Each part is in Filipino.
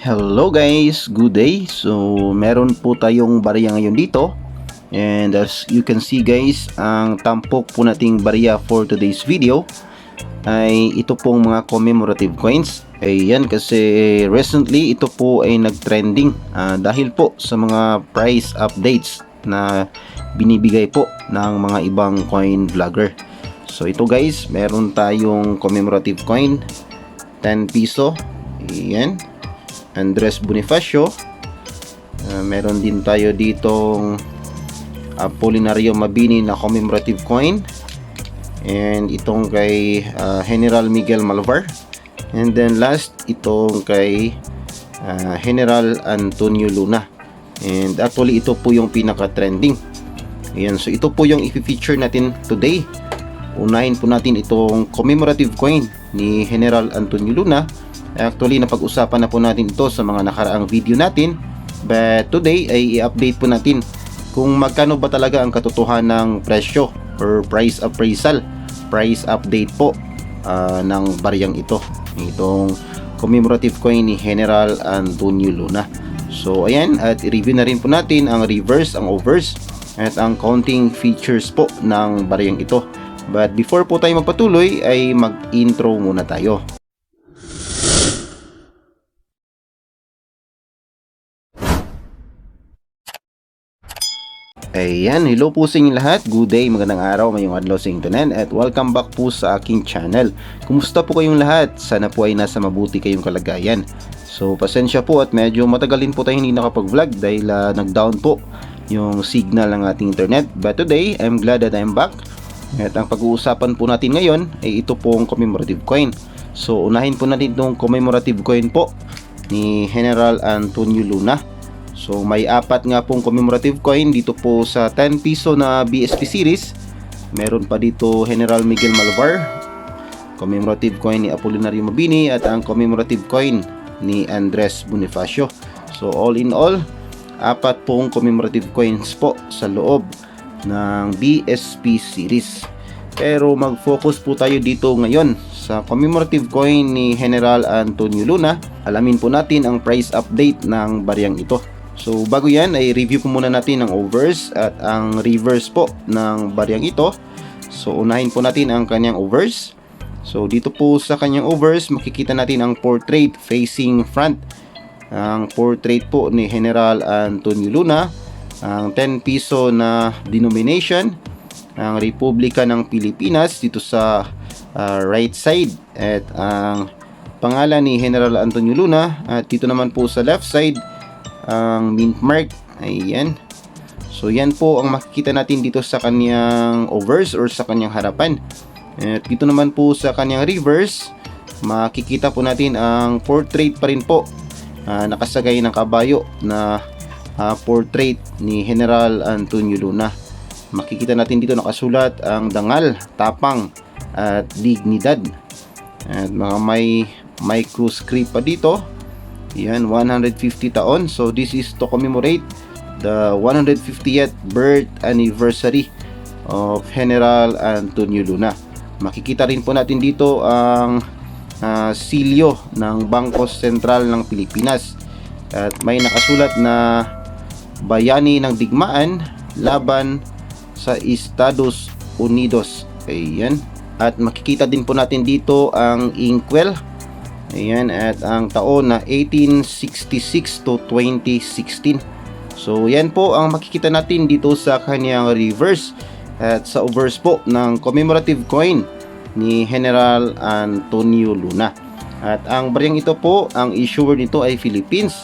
Hello guys, good day. So meron po tayong barya ngayon dito. And as you can see guys, ang tampok po nating barya for today's video ay ito pong mga commemorative coins. Ayan, kasi recently ito po ay nag-trending dahil po sa mga price updates na binibigay po ng mga ibang coin vlogger. So ito guys, meron tayong commemorative coin 10 piso. Ayan, Andres Bonifacio. Meron din tayo ditong Apolinario Mabini na commemorative coin, and itong kay General Miguel Malvar, and then last itong kay General Antonio Luna. And actually ito po yung pinaka trending. Ayan, so ito po yung i-feature natin today. Unahin po natin itong commemorative coin ni General Antonio Luna. Actually napag-usapan na po natin ito sa mga nakaraang video natin, but today ay i-update po natin kung magkano ba talaga ang katotohanang presyo or price appraisal, price update po ng baryang ito, itong commemorative coin ni General Antonio Luna. So ayan, at i-review na rin po natin ang reverse, ang overs, at ang counting features po ng baryang ito. But before po tayo magpatuloy ay mag-intro muna tayo. Ayan, hello po sa inyo lahat. Good day, magandang araw, mayong adlaw sa internet, at welcome back po sa aking channel. Kumusta po kayong lahat? Sana po ay nasa mabuti kayong kalagayan. So pasensya po at medyo matagal din po tayo hindi nakapag-vlog dahil nag-down po yung signal ng ating internet. But today, I'm glad that I'm back. At ang pag-uusapan po natin ngayon ay ito pong commemorative coin. So unahin po natin itong commemorative coin po ni General Antonio Luna. So may apat nga pong commemorative coin dito po sa 10 piso na BSP series. Meron pa dito General Miguel Malvar, commemorative coin ni Apolinario Mabini, at ang commemorative coin ni Andres Bonifacio. So all in all, apat pong commemorative coins po sa loob ng BSP series. Pero mag-focus po tayo dito ngayon sa commemorative coin ni General Antonio Luna. Alamin po natin ang price update ng baryang ito. So bago yan ay review po muna natin ang overs at ang reverse po ng baryang ito. So unahin po natin ang kanyang overs. So dito po sa kanyang overs makikita natin ang portrait facing front. Ang portrait po ni General Antonio Luna, ang 10 piso na denomination, ang Republika ng Pilipinas dito sa right side, at ang pangalan ni General Antonio Luna, at dito naman po sa left side ang mint mark. Ayan. So yan po ang makikita natin dito sa kanyang overs or sa kanyang harapan. At dito naman po sa kanyang reverse, makikita po natin ang portrait pa rin po, nakasagay ng kabayo na portrait ni General Antonio Luna. Makikita natin dito nakasulat ang dangal, tapang at dignidad. At mga may microscript pa dito. Yan, 150 taon. So this is to commemorate the 150th birth anniversary of General Antonio Luna. Makikita rin po natin dito ang silyo ng Bangko Sentral ng Pilipinas. At may nakasulat na bayani ng digmaan laban sa Estados Unidos. Ayan. At makikita din po natin dito ang inkwell. Ayan, at ang taon na 1866 to 2016. So yan po ang makikita natin dito sa kanyang reverse at sa overs po ng commemorative coin ni General Antonio Luna. At ang baryang ito po, ang issuer nito ay Philippines.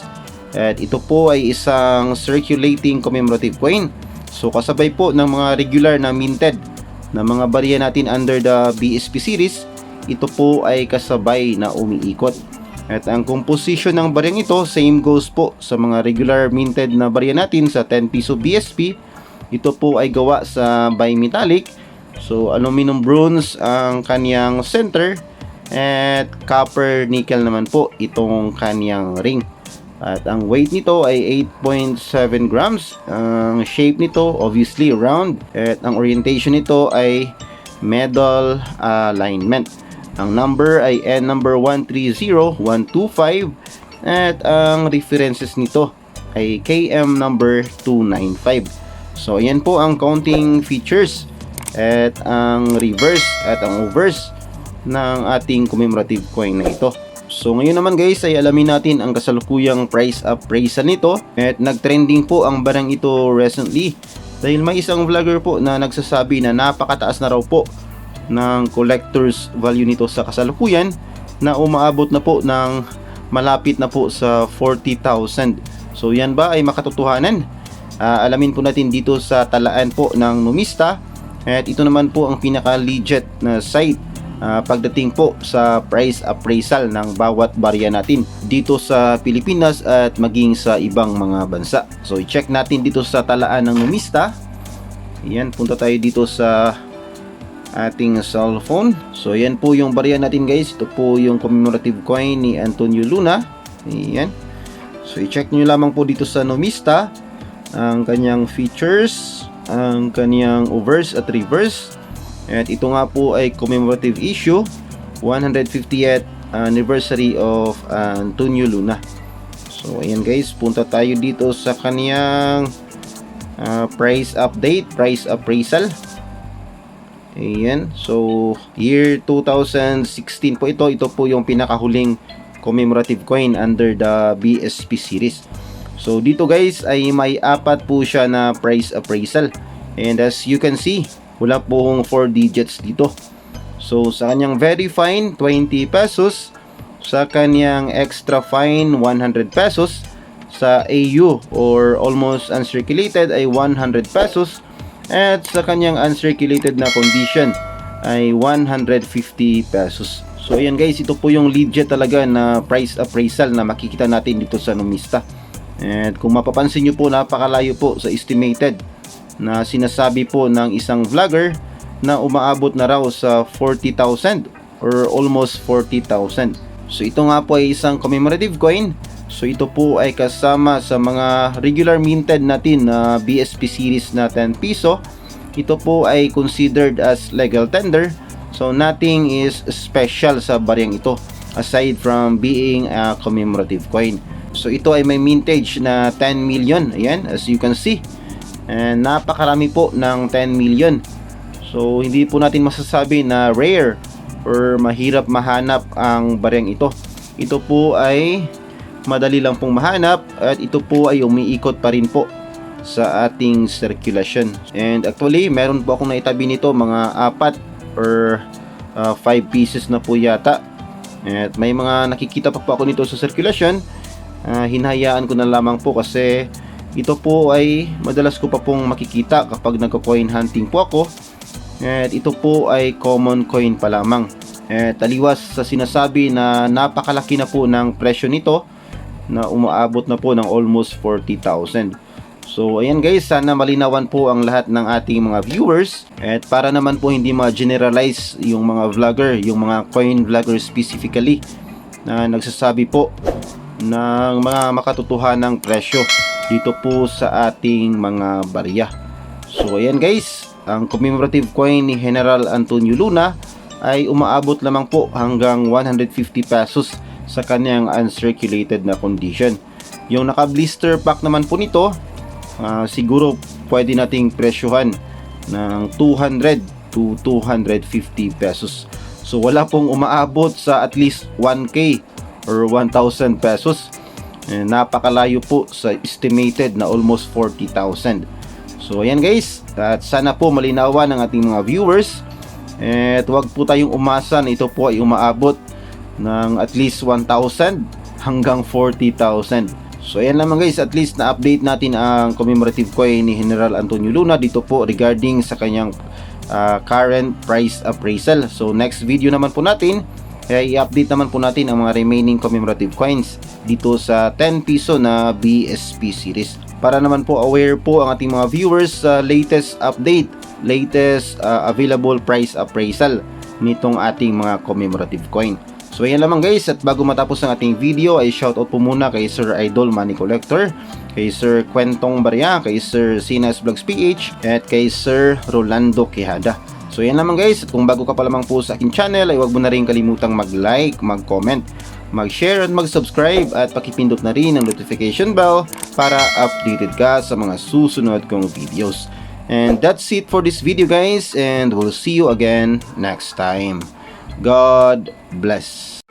At ito po ay isang circulating commemorative coin. So kasabay po ng mga regular na minted na mga barya natin under the BSP series, ito po ay kasabay na umiikot. At ang composition ng baryang ito, same goes po sa mga regular minted na barya natin sa 10 piso BSP. Ito po ay gawa sa bimetallic. So aluminum bronze ang kanyang center, at copper nickel naman po itong kanyang ring. At ang weight nito ay 8.7 grams. Ang shape nito obviously round, at ang orientation nito ay medal alignment. Ang number ay N number 130125, At ang references nito ay KM number 295. So ayan po ang counting features at ang reverse at ang obverse ng ating commemorative coin na ito. So ngayon naman guys ay alamin natin ang kasalukuyang price appraisal nito, at nagtrending po ang barang ito recently dahil may isang vlogger po na nagsasabi na napakataas na raw po ng collector's value nito sa kasalukuyan, na umaabot na po ng malapit na po sa 40,000. So yan ba ay makatotohanan? Alamin po natin dito sa talaan po ng Numista, at ito naman po ang pinaka legit na site pagdating po sa price appraisal ng bawat barya natin dito sa Pilipinas at maging sa ibang mga bansa. So i-check natin dito sa talaan ng Numista. Ayan, punta tayo dito sa ating cellphone. So ayan po yung barya natin guys. Ito po yung commemorative coin ni Antonio Luna. Ayan. So i-check nyo lamang po dito sa Numista ang kanyang features, ang kanyang obverse at reverse. At ito nga po ay commemorative issue 150th anniversary of Antonio Luna. So ayan guys, punta tayo dito sa kaniyang price update, price appraisal. Ayan, so year 2016 po ito. Ito po yung pinakahuling commemorative coin under the BSP series. So dito guys ay may apat po siya na price appraisal, and as you can see, wala pong 4 digits dito. So sa kanyang very fine 20 pesos, sa kanyang extra fine 100 pesos, sa AU or almost uncirculated ay 100 pesos, at sa kanyang uncirculated na condition ay 150 pesos. So ayan guys, ito po yung legit talaga na price appraisal na makikita natin dito sa Numista. And kung mapapansin nyo po, napakalayo po sa estimated na sinasabi po ng isang vlogger na umaabot na raw sa 40,000 or almost 40,000. So ito nga po ay isang commemorative coin. So ito po ay kasama sa mga regular minted natin na BSP series na 10 piso. Ito po ay considered as legal tender. So nothing is special sa baryang ito aside from being a commemorative coin. So ito ay may mintage na 10 million. Ayan, as you can see. And napakarami po ng 10 million. So hindi po natin masasabi na rare or mahirap mahanap ang baryang ito. Ito po ay madali lang pong mahanap, at ito po ay umiikot pa rin po sa ating circulation. And actually meron po akong naitabi nito mga 4 or 5 pieces na po yata. At may mga nakikita pa po ako nito sa circulation. Hinahayaan ko na lamang po kasi ito po ay madalas ko pa pong makikita kapag nagko-coin hunting po ako. At ito po ay common coin pa lamang. At taliwas sa sinasabi na napakalaki na po ng presyo nito, na umaabot na po ng almost 40,000. So ayan guys, sana malinawan po ang lahat ng ating mga viewers, at para naman po hindi ma-generalize yung mga vlogger, yung mga coin vlogger specifically na nagsasabi po ng mga makatotohanang presyo dito po sa ating mga barya. So ayan guys, ang commemorative coin ni General Antonio Luna ay umaabot lamang po hanggang 150 pesos sa kanyang uncirculated na condition. Yung naka blister pack naman po nito, siguro pwede nating presyuhan ng 200 to 250 pesos. So wala pong umaabot sa at least 1k or 1,000 pesos. Napakalayo po sa estimated na almost 40,000. So ayan guys, at sana po malinawan ng ating mga viewers, at wag po tayong umasa na ito po ay umaabot ng at least 1,000 hanggang 40,000. So ayan lamang guys, at least na update natin ang commemorative coin ni General Antonio Luna dito po regarding sa kanyang current price appraisal. So next video naman po natin ay i-update naman po natin ang mga remaining commemorative coins dito sa 10 piso na BSP series, para naman po aware po ang ating mga viewers sa latest update, latest available price appraisal nitong ating mga commemorative coin. So ayan lamang guys, at bago matapos ang ating video ay shoutout po muna kay Sir Idol Money Collector, kay Sir Kwentong Barya, kay Sir Sinas Vlogs PH, at kay Sir Rolando Quijada. So yan lamang guys, at kung bago ka pa lamang po sa aking channel ay huwag mo na rin kalimutang mag-like, mag-comment, mag-share at mag-subscribe at pakipindot na rin ang notification bell para updated ka sa mga susunod kong videos. And that's it for this video guys, and we'll see you again next time. God bless.